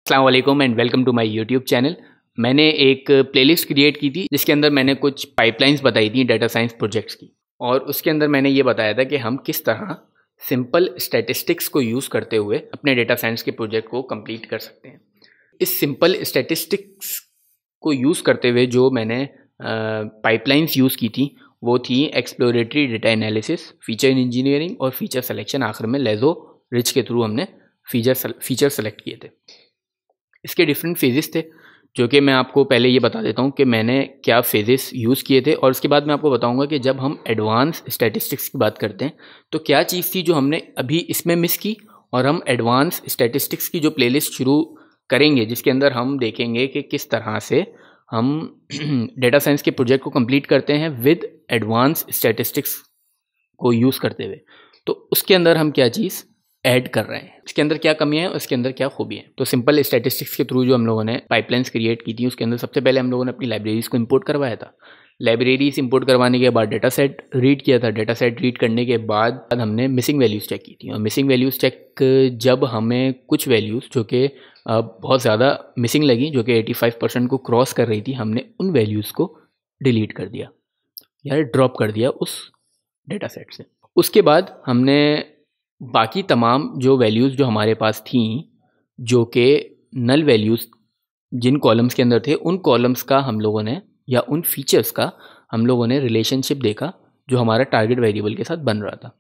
अस्सलाम वालेकुम and welcome to my YouTube channel. मैंने एक प्लेलिस्ट क्रिएट की थी जिसके अंदर मैंने कुछ पाइपलाइंस बताई थी डेटा साइंस प्रोजेक्ट्स की, और उसके अंदर मैंने ये बताया था कि हम किस तरह सिंपल स्टैटिस्टिक्स को यूज़ करते हुए अपने डेटा साइंस के प्रोजेक्ट को कंप्लीट कर सकते हैं। इस सिंपल स्टैटिस्टिक्स को यूज़ करते हुए जो मैंने पाइपलाइंस यूज़ की थी वो थी exploratory data analysis, feature engineering और फीचर सेलेक्शन। आखिर में लेजो रिच के थ्रू हमने फीचर सेलेक्ट किए थे। इसके डिफरेंट फेजेस थे जो कि मैं आपको पहले ये बता देता हूँ कि मैंने क्या फेजेस यूज़ किए थे, और उसके बाद मैं आपको बताऊँगा कि जब हम एडवांस स्टैटिस्टिक्स की बात करते हैं तो क्या चीज़ थी जो हमने अभी इसमें मिस की, और हम एडवांस स्टैटिस्टिक्स की जो प्लेलिस्ट शुरू करेंगे जिसके अंदर हम देखेंगे कि किस तरह से हम डेटा साइंस के प्रोजेक्ट को कंप्लीट करते हैं विद एडवांस स्टैटिस्टिक्स को यूज़ करते हुए, तो उसके अंदर हम क्या चीज़ ऐड कर रहे हैं, इसके अंदर क्या कमियां हैं और इसके अंदर क्या खूबी है। तो सिंपल स्टैटिस्टिक्स के थ्रू जो हम लोगों ने पाइपलाइंस क्रिएट की थी उसके अंदर सबसे पहले हम लोगों ने अपनी लाइब्रेरीज को इंपोर्ट करवाया था। लाइब्रेरीज इंपोर्ट करवाने के बाद डेटा सेट रीड किया था। डेटा सेट रीड करने के बाद हमने मिसिंग वैल्यूज़ चेक की थी, और मिसिंग वैल्यूज़ चेक जब हमें कुछ वैल्यूज़ जो कि बहुत ज़्यादा मिसिंग लगी, जो कि 85% को क्रॉस कर रही थी, हमने उन वैल्यूज़ को डिलीट कर दिया या ड्रॉप कर दिया उस डेटा सेट से। उसके बाद हमने बाकी तमाम जो वैल्यूज़ जो हमारे पास थी, जो कि नल वैल्यूज़ जिन कॉलम्स के अंदर थे, उन कॉलम्स का हम लोगों ने या उन फीचर्स का हम लोगों ने रिलेशनशिप देखा जो हमारा टारगेट वेरिएबल के साथ बन रहा था।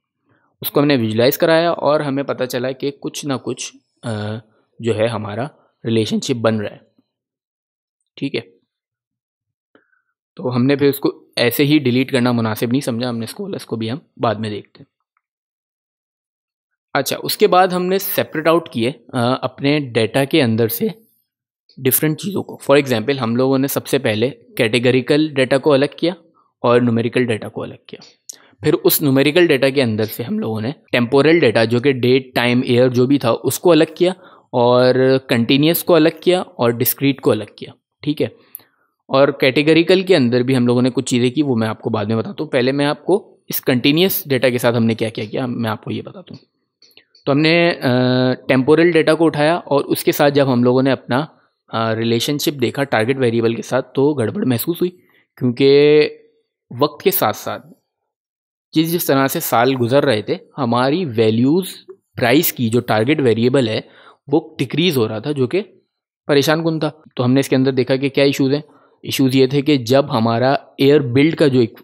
उसको हमने विजुलाइज कराया और हमें पता चला कि कुछ ना कुछ जो है हमारा रिलेशनशिप बन रहा है। ठीक है, तो हमने फिर उसको ऐसे ही डिलीट करना मुनासिब नहीं समझा, हमने इसको भी हम बाद में देखते हैं। अच्छा, उसके बाद हमने सेपरेट आउट किए अपने डेटा के अंदर से डिफरेंट चीज़ों को। फॉर एग्जांपल हम लोगों ने सबसे पहले कैटेगरिकल डेटा को अलग किया और न्यूमेरिकल डेटा को अलग किया। फिर उस न्यूमेरिकल डेटा के अंदर से हम लोगों ने टेम्पोरल डेटा जो कि डेट, टाइम, ईयर जो भी था उसको अलग किया, और कंटिन्यूस को अलग किया और डिस्क्रीट को अलग किया। ठीक है, और कैटेगरिकल के अंदर भी हम लोगों ने कुछ चीज़ें की, वो मैं आपको बाद में बताता हूँ। पहले मैं आपको इस कंटिन्यूस डेटा के साथ हमने क्या क्या किया मैं आपको ये बताता हूँ। तो हमने टेम्पोरल डेटा को उठाया और उसके साथ जब हम लोगों ने अपना रिलेशनशिप देखा टारगेट वेरिएबल के साथ तो गड़बड़ महसूस हुई, क्योंकि वक्त के साथ साथ जिस तरह से साल गुजर रहे थे हमारी वैल्यूज़ प्राइस की जो टारगेट वेरिएबल है वो डिक्रीज़ हो रहा था, जो कि परेशान कुन था। तो हमने इसके अंदर देखा कि क्या इश्यूज़ हैं। इश्यूज़ ये थे कि जब हमारा एयर बिल्ड का जो एक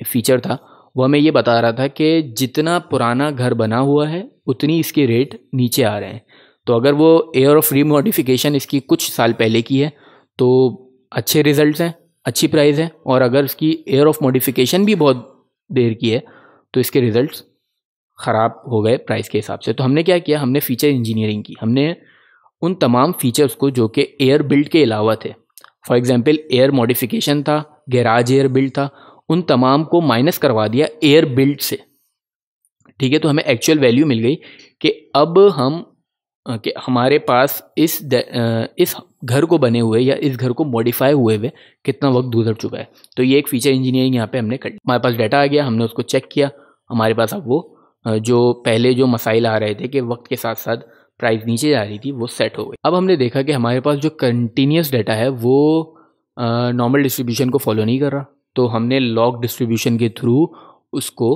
फीचर था वो हमें ये बता रहा था कि जितना पुराना घर बना हुआ है उतनी इसके रेट नीचे आ रहे हैं। तो अगर वो एयर ऑफ रीमॉडिफिकेशन इसकी कुछ साल पहले की है तो अच्छे रिजल्ट्स हैं, अच्छी प्राइस है, और अगर इसकी एयर ऑफ मॉडिफिकेशन भी बहुत देर की है तो इसके रिजल्ट्स ख़राब हो गए प्राइस के हिसाब से। तो हमने क्या किया, हमने फीचर इंजीनियरिंग की। हमने उन तमाम फीचर्स को जो कि एयर बिल्ड के अलावा थे, फॉर एग्जांपल एयर मॉडिफिकेशन था, गैराज एयर बिल्ड था, उन तमाम को माइनस करवा दिया एयर बिल्ड से। ठीक है, तो हमें एक्चुअल वैल्यू मिल गई कि अब हम कि हमारे पास इस घर को बने हुए या इस घर को मॉडिफाई हुए हुए कितना वक्त गुजर चुका है। तो ये एक फीचर इंजीनियरिंग यहाँ पे हमने कर ली। हमारे पास डाटा आ गया, हमने उसको चेक किया, हमारे पास अब वो जो पहले जो मसाइल आ रहे थे कि वक्त के साथ साथ प्राइस नीचे जा रही थी वो सेट हो गई। अब हमने देखा कि हमारे पास जो कंटिन्यूस डाटा है वो नॉर्मल डिस्ट्रीब्यूशन को फॉलो नहीं कर रहा, तो हमने लॉग डिस्ट्रीब्यूशन के थ्रू उसको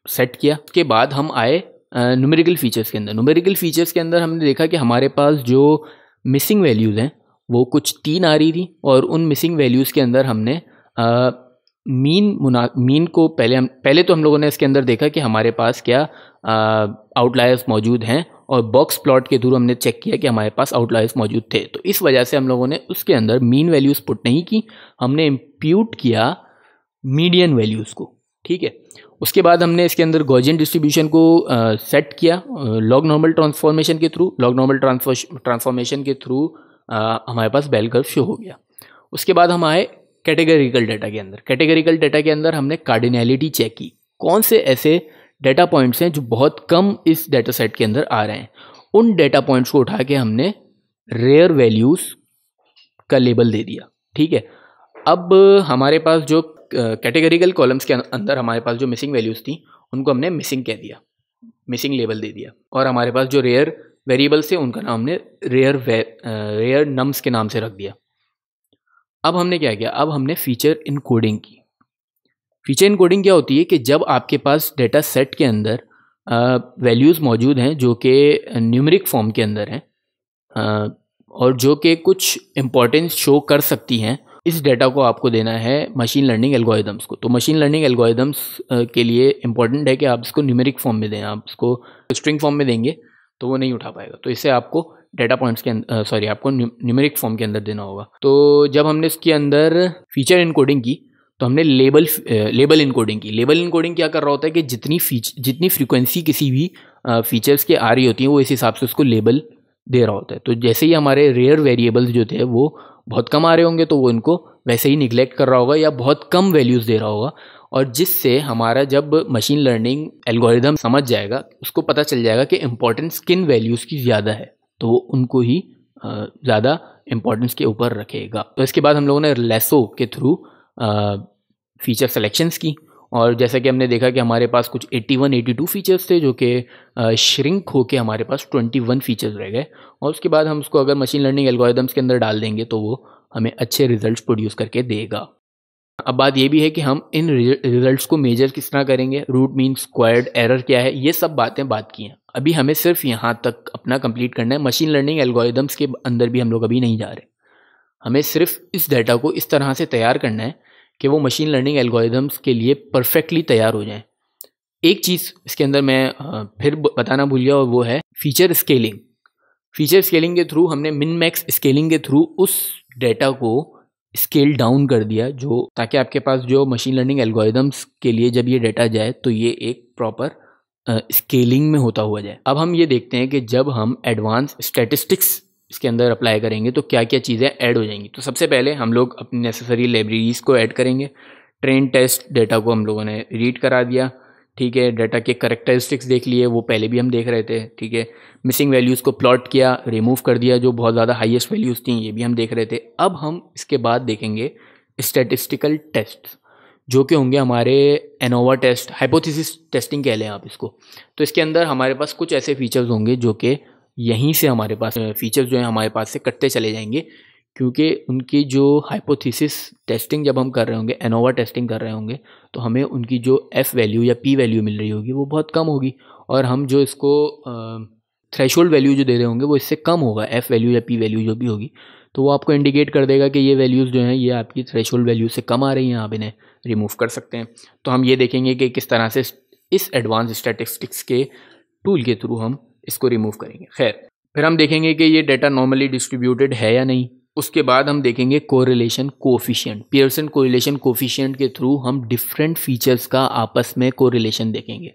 सेट किया। उसके बाद हम आए न्यूमेरिकल फीचर्स के अंदर। न्यूमेरिकल फीचर्स के अंदर हमने देखा कि हमारे पास जो मिसिंग वैल्यूज़ हैं वो कुछ 3 आ रही थी, और उन मिसिंग वैल्यूज़ के अंदर हमने मीन को पहले तो हम लोगों ने इसके अंदर देखा कि हमारे पास क्या आउटलायर्स मौजूद हैं, और बॉक्स प्लॉट के थ्रू हमने चेक किया कि हमारे पास आउटलायर्स मौजूद थे। तो इस वजह से हम लोगों ने उसके अंदर मीन वैल्यूज़ पुट नहीं की, हमने इम्प्यूट किया मीडियन वैल्यूज़ को। ठीक है, उसके बाद हमने इसके अंदर गॉसियन डिस्ट्रीब्यूशन को सेट किया लॉग नॉर्मल ट्रांसफॉर्मेशन के थ्रू। लॉग नॉर्मल ट्रांसफॉर्मेशन के थ्रू हमारे पास बेल कर्व शो हो गया। उसके बाद हम आए कैटेगरिकल डाटा के अंदर। कैटेगरिकल डाटा के अंदर हमने कार्डिनैलिटी चेक की, कौन से ऐसे डाटा पॉइंट्स हैं जो बहुत कम इस डाटा सेट के अंदर आ रहे हैं। उन डाटा पॉइंट्स को उठा के हमने रेयर वैल्यूज़ का लेबल दे दिया। ठीक है, अब हमारे पास जो कैटेगरिकल कॉलम्स के अंदर हमारे पास जो मिसिंग वैल्यूज़ थी उनको हमने मिसिंग कह दिया, मिसिंग लेबल दे दिया, और हमारे पास जो रेयर वेरिएबल से उनका नाम हमने रेयर नम्स के नाम से रख दिया। अब हमने क्या किया, अब हमने फीचर इनकोडिंग की। फीचर इनकोडिंग क्या होती है कि जब आपके पास डेटा सेट के अंदर वैल्यूज़ मौजूद हैं जो कि न्यूमेरिक फॉर्म के अंदर हैं और जो कि कुछ इम्पोर्टेंस शो कर सकती हैं, इस डेटा को आपको देना है मशीन लर्निंग एल्गोरिदम्स को। तो मशीन लर्निंग एल्गोरिदम्स के लिए इम्पॉर्टेंट है कि आप इसको न्यूमेरिक फॉर्म में दें। आप इसको स्ट्रिंग फॉर्म में देंगे तो वो नहीं उठा पाएगा, तो इससे आपको डेटा पॉइंट्स के अंदर आपको न्यूमेरिक फॉर्म के अंदर देना होगा। तो जब हमने इसके अंदर फीचर इनकोडिंग की तो हमने लेबल इनकोडिंग की। लेबल इनकोडिंग क्या कर रहा होता है कि जितनी फ्रीक्वेंसी किसी भी फीचर्स के आ रही होती हैं वो इस हिसाब से उसको लेबल दे रहा होता है। तो जैसे ही हमारे रेयर वेरिएबल्स जो थे वो बहुत कम आ रहे होंगे तो वो इनको वैसे ही निगलेक्ट कर रहा होगा या बहुत कम वैल्यूज़ दे रहा होगा, और जिससे हमारा जब मशीन लर्निंग एल्गोरिदम समझ जाएगा, उसको पता चल जाएगा कि इम्पोर्टेंस किन वैल्यूज़ की ज़्यादा है, तो वो उनको ही ज़्यादा इम्पोर्टेंस के ऊपर रखेगा। तो इसके बाद हम लोगों ने लेसो के थ्रू फीचर सेलेक्शंस की, और जैसा कि हमने देखा कि हमारे पास कुछ 81-82 फीचर्स थे जो कि श्रिंक होके हमारे पास 21 फीचर्स रह गए, और उसके बाद हम उसको अगर मशीन लर्निंग एल्गोरिदम्स के अंदर डाल देंगे तो वो हमें अच्छे रिजल्ट्स प्रोड्यूस करके देगा। अब बात ये भी है कि हम इन रिजल्ट्स को मेजर किस तरह करेंगे, रूट मीन स्क्वायर्ड एरर क्या है, ये सब बातें बात की हैं। अभी हमें सिर्फ यहाँ तक अपना कंप्लीट करना है। मशीन लर्निंग एल्गोरिदम्स के अंदर भी हम लोग अभी नहीं जा रहे। हमें सिर्फ इस डाटा को इस तरह से तैयार करना है कि वो मशीन लर्निंग एल्गोरिदम्स के लिए परफेक्टली तैयार हो जाएं। एक चीज़ इसके अंदर मैं फिर बताना भूल गया, और वो है फीचर स्केलिंग। फीचर स्केलिंग के थ्रू हमने मिन मैक्स स्केलिंग के थ्रू उस डेटा को स्केल डाउन कर दिया, जो ताकि आपके पास जो मशीन लर्निंग एल्गोरिदम्स के लिए जब ये डेटा जाए तो ये एक प्रॉपर स्केलिंग में होता हुआ जाए। अब हम ये देखते हैं कि जब हम एडवांस स्टैटिस्टिक्स इसके अंदर अप्लाई करेंगे तो क्या क्या चीज़ें ऐड हो जाएंगी। तो सबसे पहले हम लोग अपनी नेसेसरी लाइब्रेरीज़ को ऐड करेंगे। ट्रेन टेस्ट डेटा को हम लोगों ने रीड करा दिया, ठीक है। डाटा के करेक्टरिस्टिक्स देख लिए, वो पहले भी हम देख रहे थे, ठीक है। मिसिंग वैल्यूज़ को प्लॉट किया, रिमूव कर दिया जो बहुत ज़्यादा हाईएस्ट वैल्यूज़ थी, ये भी हम देख रहे थे। अब हम इसके बाद देखेंगे स्टैटिस्टिकल टेस्ट जो कि होंगे हमारे एनोवा टेस्ट, हाइपोथेसिस टेस्टिंग कह लें आप इसको। तो इसके अंदर हमारे पास कुछ ऐसे फीचर्स होंगे जो कि यहीं से हमारे पास फीचर्स जो हैं हमारे पास से कटते चले जाएंगे, क्योंकि उनकी जो हाइपोथेसिस टेस्टिंग जब हम कर रहे होंगे, एनोवा टेस्टिंग कर रहे होंगे, तो हमें उनकी जो एफ वैल्यू या पी वैल्यू मिल रही होगी वो बहुत कम होगी, और हम जो इसको थ्रेशोल्ड वैल्यू जो दे रहे होंगे वो इससे कम होगा, एफ वैल्यू या पी वैल्यू जो भी होगी। तो वो आपको इंडिकेट कर देगा कि ये वैल्यूज़ जो हैं ये आपकी थ्रेशोल्ड वैल्यू से कम आ रही हैं, आप इन्हें रिमूव कर सकते हैं। तो हम ये देखेंगे कि किस तरह से इस एडवांस स्टैटिस्टिक्स के टूल के थ्रू हम इसको रिमूव करेंगे। खैर, फिर हम देखेंगे कि ये डाटा नॉर्मली डिस्ट्रीब्यूटेड है या नहीं। उसके बाद हम देखेंगे correlation coefficient. Pearson correlation coefficient के थ्रू हम डिफरेंट फीचर्स का आपस में कोरिलेशन देखेंगे,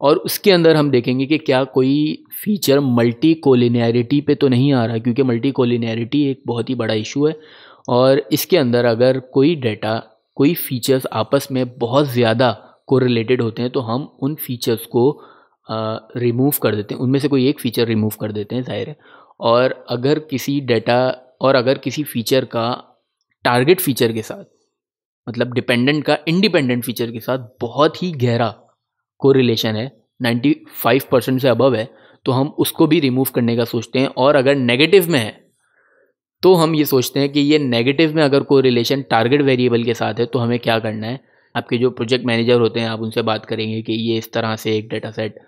और उसके अंदर हम देखेंगे कि क्या कोई फीचर मल्टी कोलिनियरिटी पे तो नहीं आ रहा, क्योंकि मल्टी कोलिनियरिटी एक बहुत ही बड़ा इशू है। और इसके अंदर अगर कोई डाटा, कोई फीचर्स आपस में बहुत ज़्यादा कोरिलेटेड होते हैं तो हम उन फीचर्स को रिमूव कर देते हैं, उनमें से कोई एक फ़ीचर रिमूव कर देते हैं, ज़ाहिर है। और अगर किसी डाटा और अगर किसी फीचर का टारगेट फीचर के साथ, मतलब डिपेंडेंट का इंडिपेंडेंट फीचर के साथ बहुत ही गहरा कोरिलेशन है, 95% से अबव है, तो हम उसको भी रिमूव करने का सोचते हैं। और अगर नेगेटिव में है तो हम ये सोचते हैं कि ये नेगेटिव में अगर कोरिलेशन टारगेट वेरिएबल के साथ है तो हमें क्या करना है। आपके जो प्रोजेक्ट मैनेजर होते हैं, आप उनसे बात करेंगे कि ये इस तरह से एक डाटा सेट,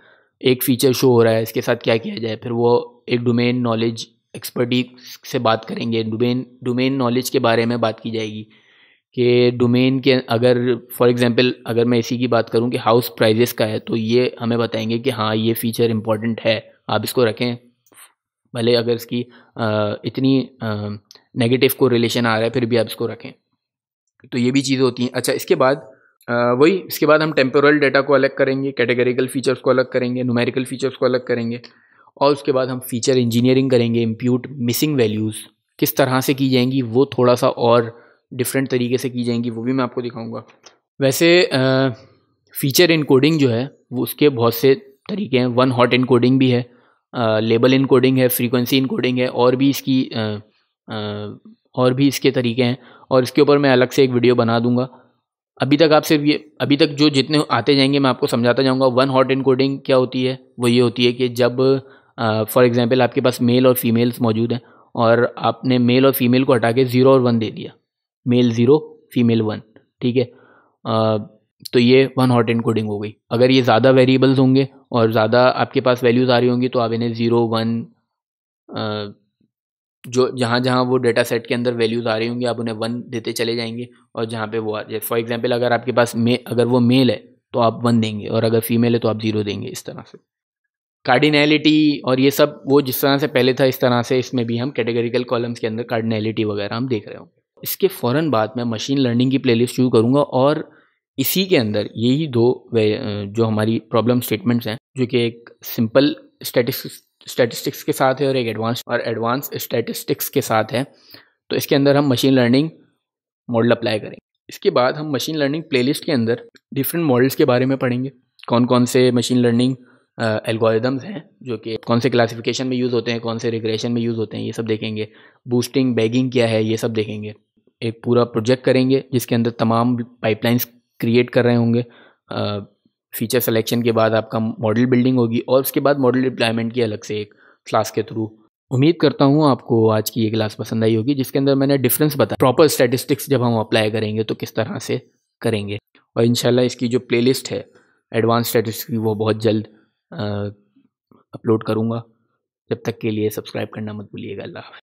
एक फ़ीचर शो हो रहा है, इसके साथ क्या किया जाए। फिर वो एक डोमेन नॉलेज एक्सपर्टीज से बात करेंगे, डोमेन नॉलेज के बारे में बात की जाएगी कि डोमेन के, अगर फॉर एग्जांपल अगर मैं इसी की बात करूं कि हाउस प्राइजेस का है, तो ये हमें बताएंगे कि हाँ ये फ़ीचर इंपॉर्टेंट है, आप इसको रखें, भले अगर इसकी इतनी नेगेटिव को रिलेशन आ रहा है फिर भी आप इसको रखें। तो ये भी चीज़ें होती हैं। अच्छा, इसके बाद इसके बाद हम टेम्पोरल डाटा को अलग करेंगे, कैटेगरिकल फीचर्स को अलग करेंगे, न्यूमेरिकल फीचर्स को अलग करेंगे, और उसके बाद हम फीचर इंजीनियरिंग करेंगे। इम्प्यूट मिसिंग वैल्यूज़ किस तरह से की जाएंगी, वो थोड़ा सा और डिफरेंट तरीके से की जाएंगी, वो भी मैं आपको दिखाऊंगा। वैसे फीचर इनकोडिंग जो है वो उसके बहुत से तरीके हैं। वन हॉट इनकोडिंग भी है, लेबल इनकोडिंग है, फ्रीक्वेंसी इनकोडिंग है, और भी इसके तरीके हैं, और इसके ऊपर मैं अलग से एक वीडियो बना दूंगा। अभी तक जो जितने आते जाएंगे मैं आपको समझाता जाऊंगा। वन हॉट इनकोडिंग क्या होती है, वो ये होती है कि जब फॉर एग्जांपल आपके पास मेल और फीमेल्स मौजूद हैं और आपने मेल और फीमेल को हटा के 0 और 1 दे दिया, मेल 0 फीमेल 1, ठीक है। तो ये वन हॉट एनकोडिंग हो गई। अगर ये ज़्यादा वेरिएबल्स होंगे और ज़्यादा आपके पास वैल्यूज़ आ रही होंगी तो आप इन्हें 0 1 जो जहाँ जहाँ वो डेटा सेट के अंदर वैल्यूज़ आ रही होंगी आप उन्हें 1 देते चले जाएंगे, और जहाँ पे वो आ जाए, फॉर एग्जांपल अगर आपके पास अगर वो मेल है तो आप 1 देंगे और अगर फीमेल है तो आप 0 देंगे। इस तरह से कार्डिनैलिटी और ये सब वो जिस तरह से पहले था इस तरह से इसमें भी हम कैटेगरिकल कॉलम्स के अंदर कार्डिनैलिटी वगैरह हम देख रहे हो। इसके फ़ौरन बाद मैं मशीन लर्निंग की प्लेलिस्ट शुरू करूँगा और इसी के अंदर यही दो जो हमारी प्रॉब्लम स्टेटमेंट्स हैं, जो कि एक सिंपल स्टैटिस्टिक्स के साथ है और एक एडवांस स्टैटिस्टिक्स के साथ है। तो इसके अंदर हम मशीन लर्निंग मॉडल अप्लाई करेंगे। इसके बाद हम मशीन लर्निंग प्लेलिस्ट के अंदर डिफरेंट मॉडल्स के बारे में पढ़ेंगे, कौन कौन से मशीन लर्निंग एल्गोरिदम्स हैं जो कि कौन से क्लासिफिकेशन में यूज़ होते हैं, कौन से रिग्रेशन में यूज़ होते हैं, ये सब देखेंगे। बूस्टिंग बैगिंग क्या है ये सब देखेंगे। एक पूरा प्रोजेक्ट करेंगे जिसके अंदर तमाम पाइपलाइंस क्रिएट कर रहे होंगे। फीचर सिलेक्शन के बाद आपका मॉडल बिल्डिंग होगी और उसके बाद मॉडल डिप्लॉयमेंट की अलग से एक क्लास के थ्रू। उम्मीद करता हूँ आपको आज की ये क्लास पसंद आई होगी जिसके अंदर मैंने डिफरेंस बताया, प्रॉपर स्टैटिस्टिक्स जब हम अप्लाई करेंगे तो किस तरह से करेंगे। और इंशाल्लाह इसकी जो प्लेलिस्ट है एडवांस स्टैटिस्टिक्स की वो बहुत जल्द अपलोड करूँगा। जब तक के लिए सब्सक्राइब करना मत भूलिएगा। अल्लाह हाफ़िज़।